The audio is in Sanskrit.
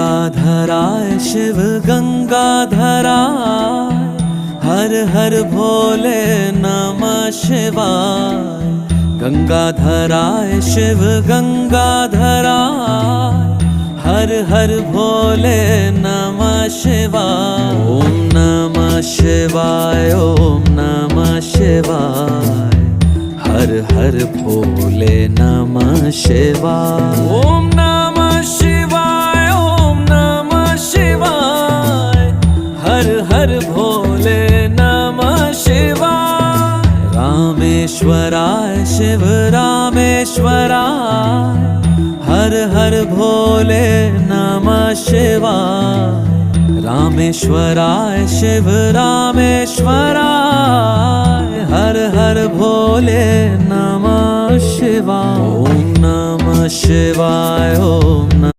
गंगाधराय शिव गंगाधराय, हर हर भोले नमः शिवाय। गंगाधराय शिव गंगाधराय, हर हर भोले नमः शिवाय। ओम नमः शिवाय, ओम नमः शिवाय, हर हर भोले नमः शिवाय। ओम नमः शिवाय, ओम नमः शिवाय, हर हर भोले नमः शिवाय। रामेश्वराय शिव रामेश्वराय, हर हर भोले नमः शिवाय। रामेश्वराय शिव रामेश्वराय, हर हर भोले नमः शिवाय। ओम नमः शिवाय, ओम